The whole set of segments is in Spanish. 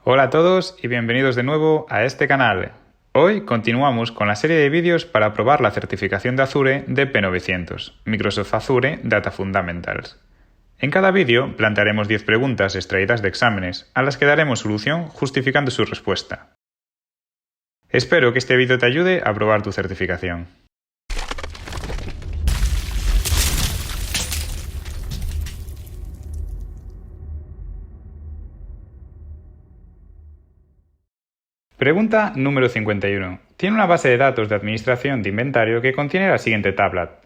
Hola a todos y bienvenidos de nuevo a este canal. Hoy continuamos con la serie de vídeos para probar la certificación de Azure de P900, Microsoft Azure Data Fundamentals. En cada vídeo plantearemos 10 preguntas extraídas de exámenes, a las que daremos solución justificando su respuesta. Espero que este vídeo te ayude a probar tu certificación. Pregunta número 51. Tiene una base de datos de administración de inventario que contiene la siguiente tabla: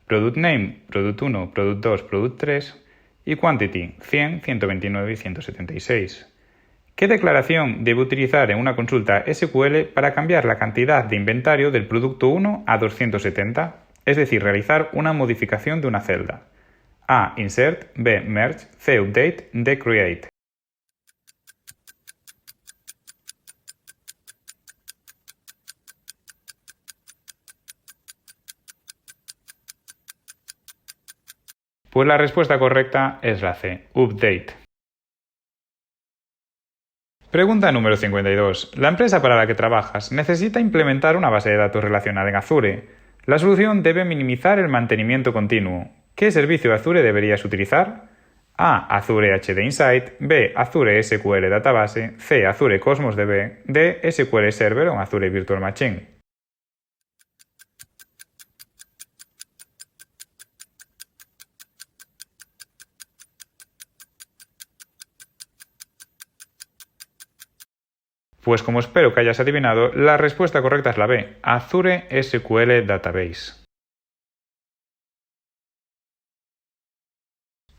Product Name, Product 1, Product 2, Product 3 y Quantity 100, 129 y 176. ¿Qué declaración debe utilizar en una consulta SQL para cambiar la cantidad de inventario del producto 1 a 270? Es decir, realizar una modificación de una celda. A. Insert, B. Merge, C. Update, D. Create. Pues la respuesta correcta es la C, Update. Pregunta número 52. La empresa para la que trabajas necesita implementar una base de datos relacional en Azure. La solución debe minimizar el mantenimiento continuo. ¿Qué servicio de Azure deberías utilizar? A. Azure HD Insight, B. Azure SQL Database, C. Azure Cosmos DB, D. SQL Server o Azure Virtual Machine. Pues como espero que hayas adivinado, la respuesta correcta es la B, Azure SQL Database.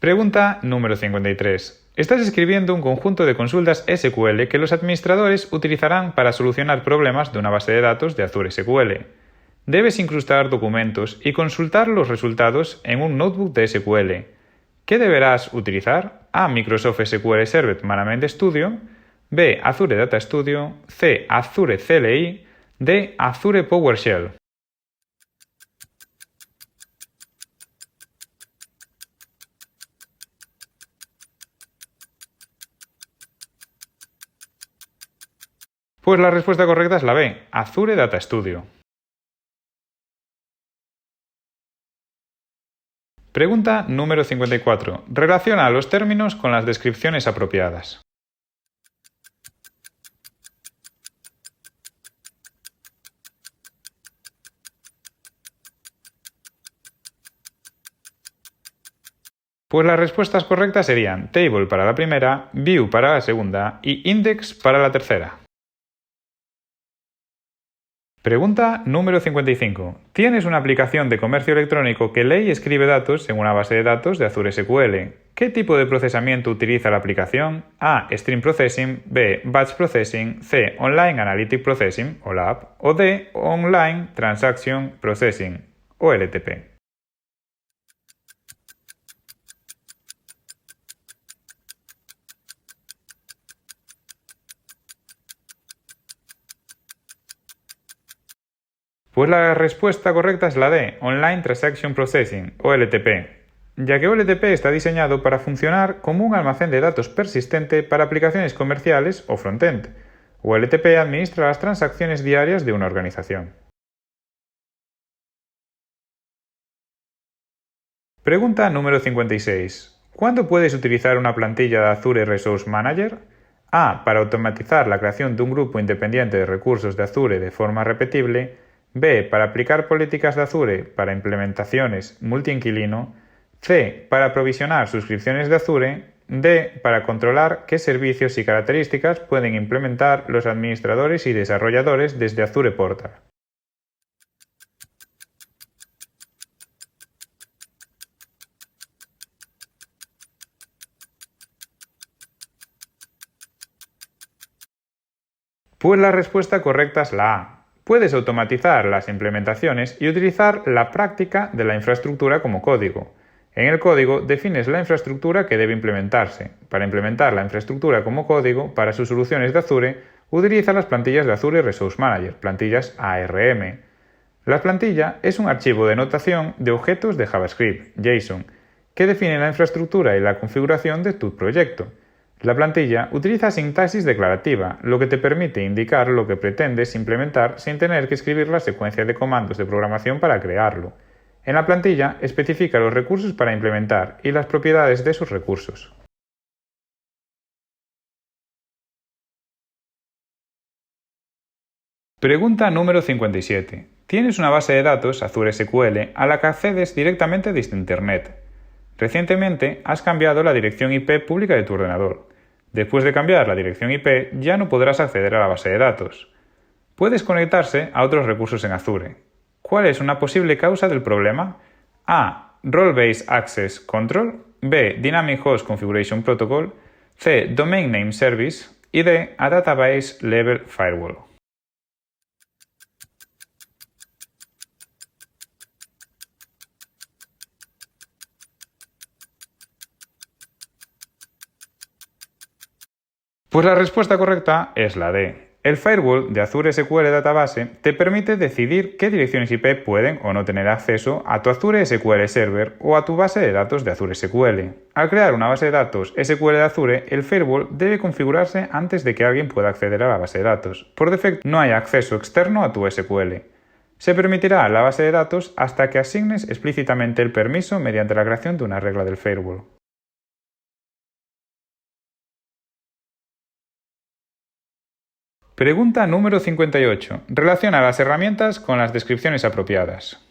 Pregunta número 53. Estás escribiendo un conjunto de consultas SQL que los administradores utilizarán para solucionar problemas de una base de datos de Azure SQL. Debes incrustar documentos y consultar los resultados en un notebook de SQL. ¿Qué deberás utilizar? A. Microsoft SQL Server Management Studio, B. Azure Data Studio, C. Azure CLI, D. Azure PowerShell. Pues la respuesta correcta es la B, Azure Data Studio. Pregunta número 54. Relaciona los términos con las descripciones apropiadas. Pues las respuestas correctas serían Table para la primera, View para la segunda y Index para la tercera. Pregunta número 55. Tienes una aplicación de comercio electrónico que lee y escribe datos en una base de datos de Azure SQL. ¿Qué tipo de procesamiento utiliza la aplicación? A. Stream Processing, B. Batch Processing, C. Online Analytic Processing, OLAP, o D. Online Transaction Processing, OLTP. Pues la respuesta correcta es la D, Online Transaction Processing, OLTP, ya que OLTP está diseñado para funcionar como un almacén de datos persistente para aplicaciones comerciales o frontend. OLTP administra las transacciones diarias de una organización. Pregunta número 56. ¿Cuándo puedes utilizar una plantilla de Azure Resource Manager? A. Para automatizar la creación de un grupo independiente de recursos de Azure de forma repetible. B. Para aplicar políticas de Azure para implementaciones multiinquilino. C. Para provisionar suscripciones de Azure. D. Para controlar qué servicios y características pueden implementar los administradores y desarrolladores desde Azure Portal. Pues la respuesta correcta es la A. Puedes automatizar las implementaciones y utilizar la práctica de la infraestructura como código. En el código defines la infraestructura que debe implementarse. Para implementar la infraestructura como código para sus soluciones de Azure, utiliza las plantillas de Azure Resource Manager, plantillas ARM. La plantilla es un archivo de notación de objetos de JavaScript, JSON, que define la infraestructura y la configuración de tu proyecto. La plantilla utiliza sintaxis declarativa, lo que te permite indicar lo que pretendes implementar sin tener que escribir la secuencia de comandos de programación para crearlo. En la plantilla especifica los recursos para implementar y las propiedades de esos recursos. Pregunta número 57. Tienes una base de datos Azure SQL a la que accedes directamente desde Internet. Recientemente has cambiado la dirección IP pública de tu ordenador. Después de cambiar la dirección IP ya no podrás acceder a la base de datos. Puedes conectarse a otros recursos en Azure. ¿Cuál es una posible causa del problema? A. Role-Based Access Control. B. Dynamic Host Configuration Protocol. C. Domain Name Service. Y D. A Database Level Firewall. Pues la respuesta correcta es la D. El firewall de Azure SQL Database te permite decidir qué direcciones IP pueden o no tener acceso a tu Azure SQL Server o a tu base de datos de Azure SQL. Al crear una base de datos SQL de Azure, el firewall debe configurarse antes de que alguien pueda acceder a la base de datos. Por defecto, no hay acceso externo a tu SQL. Se permitirá a la base de datos hasta que asignes explícitamente el permiso mediante la creación de una regla del firewall. Pregunta número 58. Relaciona las herramientas con las descripciones apropiadas.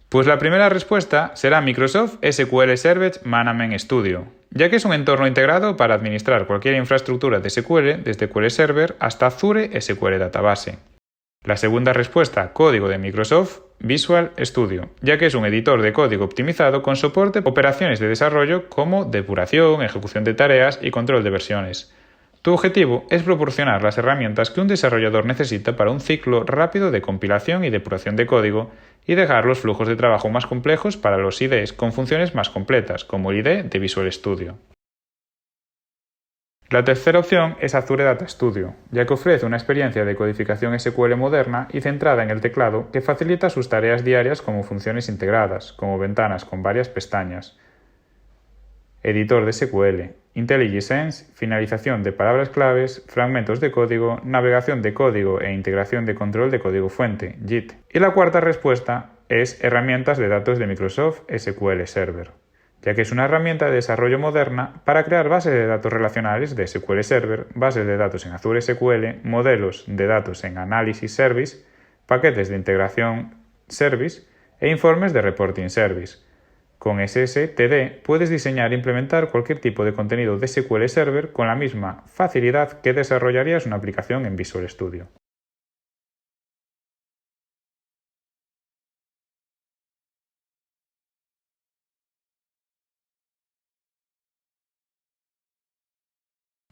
Pues la primera respuesta será Microsoft SQL Server Management Studio, ya que es un entorno integrado para administrar cualquier infraestructura de SQL desde SQL Server hasta Azure SQL Database. La segunda respuesta, código de Microsoft Visual Studio, ya que es un editor de código optimizado con soporte a operaciones de desarrollo como depuración, ejecución de tareas y control de versiones. Tu objetivo es proporcionar las herramientas que un desarrollador necesita para un ciclo rápido de compilación y depuración de código y dejar los flujos de trabajo más complejos para los IDEs con funciones más completas, como el IDE de Visual Studio. La tercera opción es Azure Data Studio, ya que ofrece una experiencia de codificación SQL moderna y centrada en el teclado que facilita sus tareas diarias como funciones integradas, como ventanas con varias pestañas, editor de SQL, IntelliJ Sense, finalización de palabras claves, fragmentos de código, navegación de código e integración de control de código fuente, JIT. Y la cuarta respuesta es herramientas de datos de Microsoft SQL Server, ya que es una herramienta de desarrollo moderna para crear bases de datos relacionales de SQL Server, bases de datos en Azure SQL, modelos de datos en Analysis Service, paquetes de integración Service e informes de Reporting Service. Con SSTD puedes diseñar e implementar cualquier tipo de contenido de SQL Server con la misma facilidad que desarrollarías una aplicación en Visual Studio.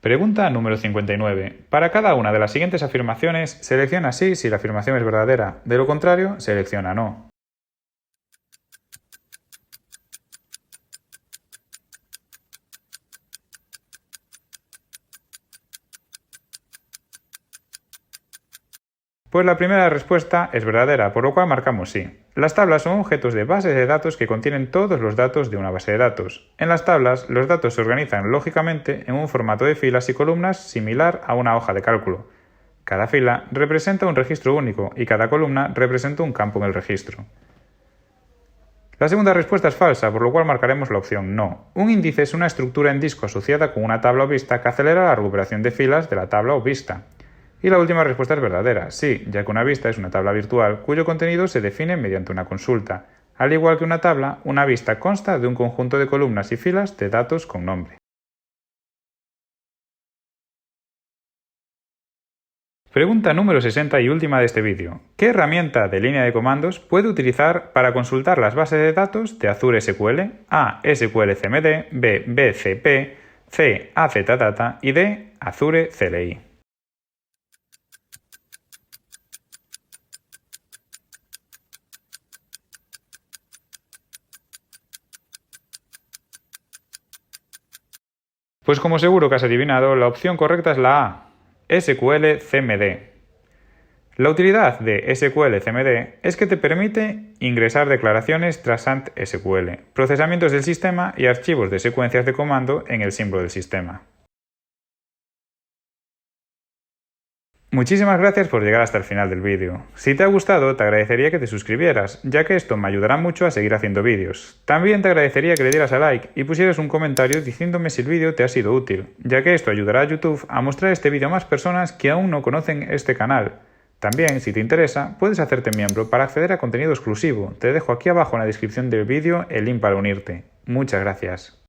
Pregunta número 59. Para cada una de las siguientes afirmaciones, selecciona sí si la afirmación es verdadera, de lo contrario, selecciona no. Pues la primera respuesta es verdadera, por lo cual marcamos sí. Las tablas son objetos de bases de datos que contienen todos los datos de una base de datos. En las tablas, los datos se organizan lógicamente en un formato de filas y columnas similar a una hoja de cálculo. Cada fila representa un registro único y cada columna representa un campo en el registro. La segunda respuesta es falsa, por lo cual marcaremos la opción no. Un índice es una estructura en disco asociada con una tabla o vista que acelera la recuperación de filas de la tabla o vista. Y la última respuesta es verdadera, sí, ya que una vista es una tabla virtual cuyo contenido se define mediante una consulta. Al igual que una tabla, una vista consta de un conjunto de columnas y filas de datos con nombre. Pregunta número 60 y última de este vídeo. ¿Qué herramienta de línea de comandos puede utilizar para consultar las bases de datos de Azure SQL? A. SQL CMD, B. BCP, C. AZ Data y D. Azure CLI. Pues como seguro que has adivinado, la opción correcta es la A, SQL CMD. La utilidad de SQL CMD es que te permite ingresar declaraciones tras ANT SQL, procesamientos del sistema y archivos de secuencias de comando en el símbolo del sistema. Muchísimas gracias por llegar hasta el final del vídeo. Si te ha gustado, te agradecería que te suscribieras, ya que esto me ayudará mucho a seguir haciendo vídeos. También te agradecería que le dieras a like y pusieras un comentario diciéndome si el vídeo te ha sido útil, ya que esto ayudará a YouTube a mostrar este vídeo a más personas que aún no conocen este canal. También, si te interesa, puedes hacerte miembro para acceder a contenido exclusivo. Te dejo aquí abajo en la descripción del vídeo el link para unirte. Muchas gracias.